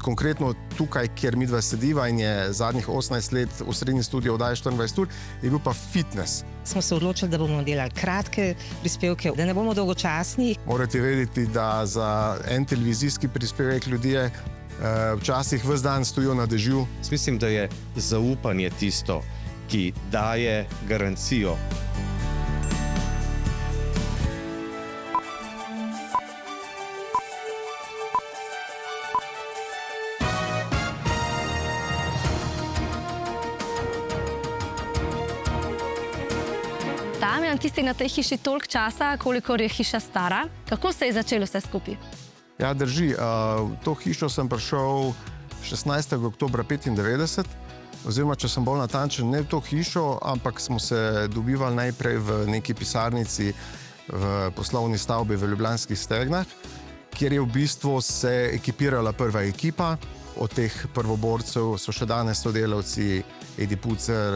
Konkretno tukaj, kjer midva sediva in je zadnjih 18 let v srednji studio oddaje 24 ur, je bil pa fitness. Smo se odločili, da bomo delali kratke prispevke, da ne bomo dolgočasni. Morate vedeti, da za en televizijski prispevek ljudje včasih ves dan stojijo na dežju. Mislim, da je zaupanje tisto, ki daje garancijo. Damjan, ti si na tej hiši toliko časa, kolikor je hiša stara. Kako se je začelo vse skupaj? Ja, drži. V to hišo sem prišel 16. oktobra 1995, oziroma, če sem bolj natančen, ne v to hišo, ampak smo se dobivali najprej v neki pisarnici v poslovni stavbi v Ljubljanskih Stegnah, kjer je v bistvu se ekipirala prva ekipa. Od teh prvoborcev so še danes sodelavci Edi Pucer,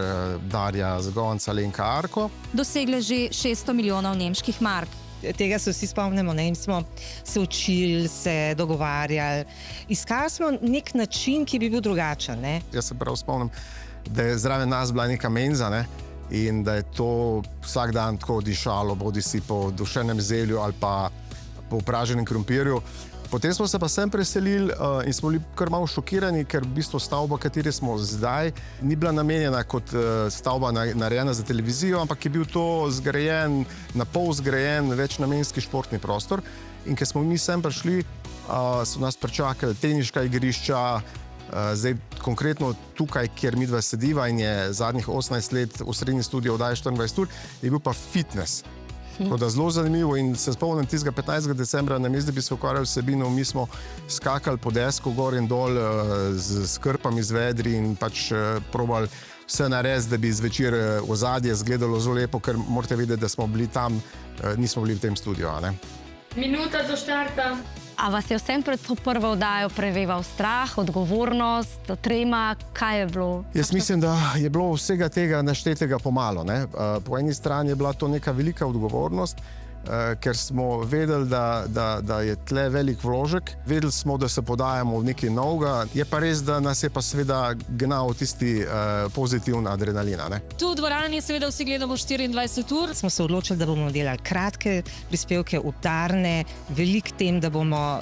Darja Zgonc, Alenka Arko. Dosegle že 600 milijonov nemških mark. Tega se vsi spomnimo, ne? In smo se učili, se dogovarjali. Iskali smo nek način, ki bi bil drugačen. Ne? Jaz se prav spomnim, da je zraven nas bila neka menza, ne? In da je to vsak dan tako dišalo, bodi si po dušenem zelju ali pa po praženem krompirju. Potem smo se pa sem preselili in smo bili kar malo šokirani, ker v bistvu stavba, kateri smo zdaj, ni bila namenjena kot stavba narejena za televizijo, ampak je bil to zgrajen, na pol zgrajen večnamenski športni prostor. In ker smo mi sem prišli, so nas pričakali teniška igrišča, zdaj konkretno tukaj, kjer midva sediva in je zadnjih 18 let v srednji studio oddaje 24 ur, je bil pa fitness. Tako da zelo zanimivo in se spomnim tistega 15. decembra, namesto da bi se ukvarjali vsebino, mi smo skakali po desku gor in dol z krpami, z vedri in pač probali vse narediti, da bi zvečer ozadje izgledalo zelo lepo, ker morate vedeti, da smo bili tam, nismo bili v tem studiu. Minuta do štarta. A vas je vsem pred to prvo oddajo preveval strah, odgovornost, trema, kaj je bilo? Jaz mislim, da je bilo vsega tega naštetega pomalo. Po eni strani je bila to neka velika odgovornost, ker smo vedeli, da je tle velik vložek. Vedeli smo, da se podajamo v nekaj novega. Je pa res, da nas je pa seveda gnal tisti pozitivni adrenalin. Tu v dvorani seveda vsi gledamo 24 ur. Smo se odločili, da bomo delali kratke prispevke, udarne, velik tem, da bomo,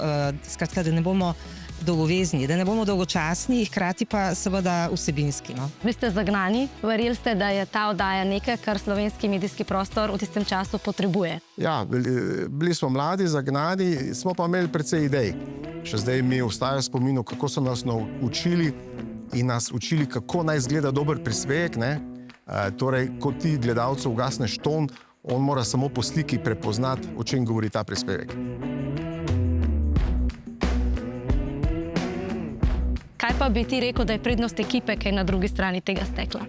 skratka, da ne bomo dolgovezni, da ne bomo dolgočasni, hkrati pa seveda vsebinski. No? Vi ste zagnani, verjeli ste, da je ta oddaja nekaj, kar slovenski medijski prostor v tistem času potrebuje? Ja, bili smo mladi, zagnani, smo pa imeli precej idej. Še zdaj mi ostaja v spominu, kako so nas učili in nas učili, kako naj izgleda dober prispevek. Torej, ko ti gledalcu ugasneš ton, on mora samo po sliki prepoznati, o čem govori ta prispevek. Kaj pa bi ti rekel, da je prednost ekipe, kaj na drugi strani tega stekla?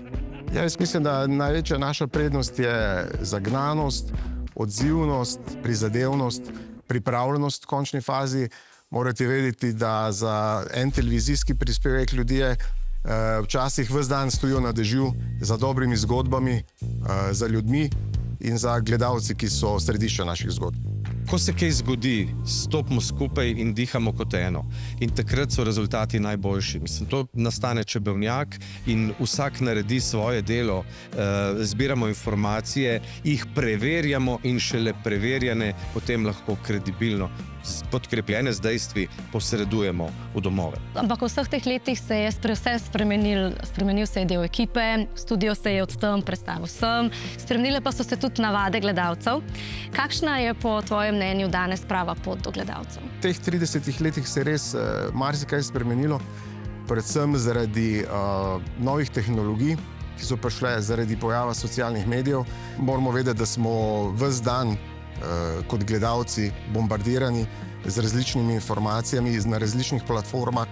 Ja, jaz mislim, da največja naša prednost je zagnanost, odzivnost, prizadevnost, pripravljenost v končni fazi. Morate vedeti, da za en televizijski prispevek ljudje včasih ves dan stojijo na dežju za dobrimi zgodbami, za ljudmi in za gledalci, ki so središče naših zgodb. Ko se kaj zgodi, stopimo skupaj in dihamo kot eno. In takrat so rezultati najboljši. Mislim, to nastane čebelnjak in vsak naredi svoje delo. Zbiramo informacije, jih preverjamo in šele preverjene potem lahko kredibilno, podkrepljene z dejstvi, posredujemo v domove. Ampak v vseh teh letih se je vse spremenil se je del ekipe, studio se je od tam prestavil sem, spremenile pa so se tudi navade gledalcev. Kakšna je po tvojem mnenju danes prava pot do gledalcev? V teh 30 letih se je res marsikaj spremenilo, predvsem zaradi novih tehnologij, ki so prišle zaradi pojava socialnih medijev. Moramo vedeti, da smo ves dan kot gledalci bombardirani z različnimi informacijami na različnih platformah,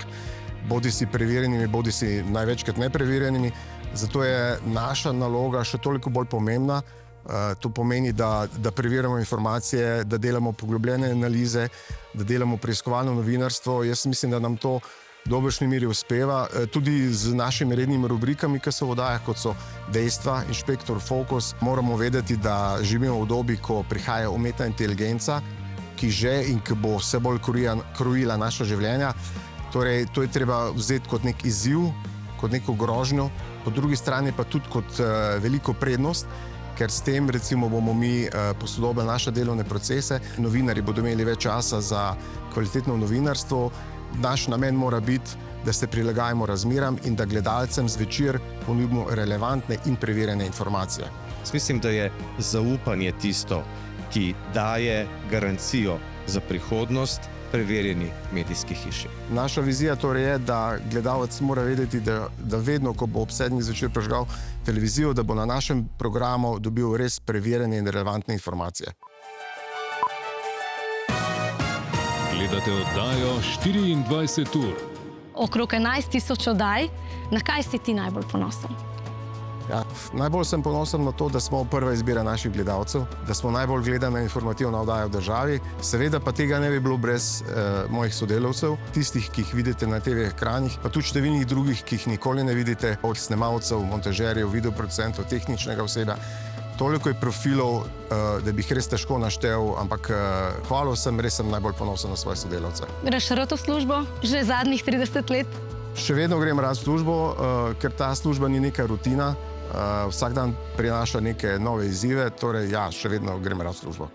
bodi si preverjenimi, bodi si največkrat nepreverjenimi. Zato je naša naloga še toliko bolj pomembna. To pomeni, da preverjamo informacije, da delamo poglobljene analize, da delamo preiskovalno novinarstvo. Jaz mislim, da nam to v dobršni meri uspeva, tudi z našimi rednimi rubrikami, ki so v oddajah, kot so Dejstva, Inšpektor Fokus. Moramo vedeti, da živimo v dobi, ko prihaja umetna inteligenca, ki že in ki bo vse bolj krojila naša življenja. Torej, to je treba vzeti kot nek izziv, kot neko grožnjo, po drugi strani pa tudi kot veliko prednost, ker s tem recimo bomo mi posodobili naše delovne procese. Novinarji bodo imeli več časa za kvalitetno novinarstvo. Naš namen mora biti, da se prilagajamo razmeram in da gledalcem zvečer ponudimo relevantne in preverjene informacije. Mislim, da je zaupanje tisto, ki daje garancijo za prihodnost preverjeni medijski hiši. Naša vizija torej je, da gledalec mora vedeti, da vedno, ko bo ob 7. zvečer prižgal televizijo, da bo na našem programu dobil res preverjene in relevantne informacije. Gledate oddajo 24 ur. Okrog 11.000 oddaj, na kaj si ti najbolj ponosen? Ja, najbolj sem ponosen na to, da smo prva izbira naših gledalcev, da smo najbolj gledana informativna oddaja v državi. Seveda pa tega ne bi bilo brez mojih sodelavcev, tistih, ki jih vidite na TV ekranih, pa tudi številnih drugih, ki jih nikoli ne vidite, od snemalcev, montažerjev, videoproducentov, tehničnega osebja. Toliko je profilov, da bi jih res težko naštel, ampak hvala vsem, res sem najbolj ponosen na svoje sodelavce. Greš rad v službo? Že zadnjih 30 let? Še vedno grem rad v službo, ker ta služba ni neka rutina. Vsak dan prinaša neke nove izzive, torej ja, še vedno grem rad v službo.